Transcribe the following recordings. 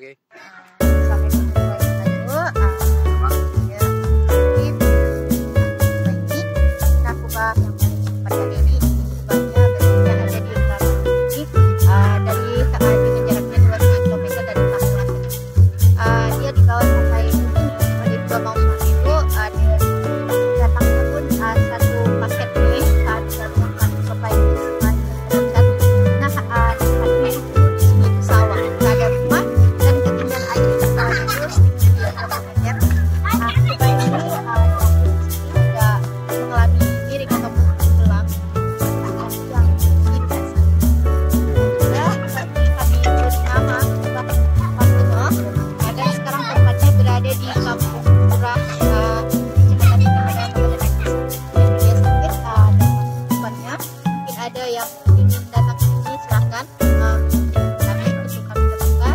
Oke. Sampai ketemu nah kubah yang pada kali ini kubahnya bentuknya ada di Kelapa ini dari dengan jaraknya 2,5 km dari Pakuan. Dia dibawa sampai ini di dua Mausman itu datangnya pun satu paket ini saat dilakukan sampai nah tempatnya itu di sini itu sawah, nggak ada rumah dan ketinggian air di sawah itu sekitar 2 meter. Kubah ini tidak mengalami miring ataupun tenggelam yang intens. Ya, seperti kami beri nama kubah Pakuno. Dan sekarang tempatnya berada di Kampung Murah, Kecamatan Kendara, Kabupaten Agam. Dia sempit dan tempatnya mungkin ada yang ingin datang ke sini silakan. Kami untuk kami terbuka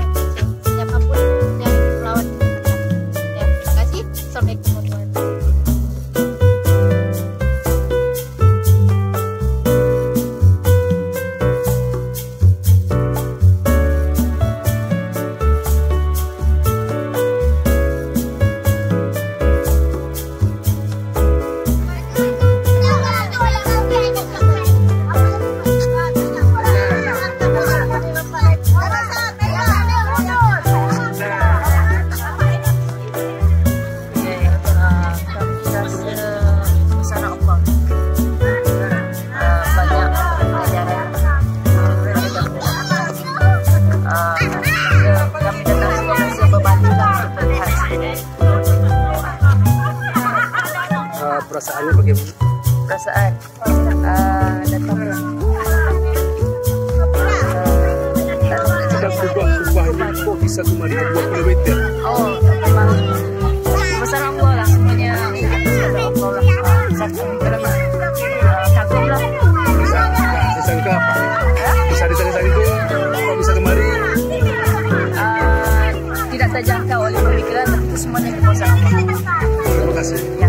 siapapun yang melawat tempatnya. Ya, terima kasih. Assalamualaikum warahmatullahi wabarakatuh. Perasaannya bagaimana? Perasaan datang Sudah kubah ini kok bisa cuma 2 km? oh memang besar Allah lah semuanya Allah lah kagum lah Bisa disangka apa? Bisa disangka itu kok bisa kemari? tidak terjangkau oleh pemikiran tapi itu semuanya di kuasa Allah. Terima kasih. Ya.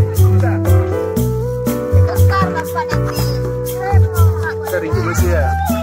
Dari Indonesia.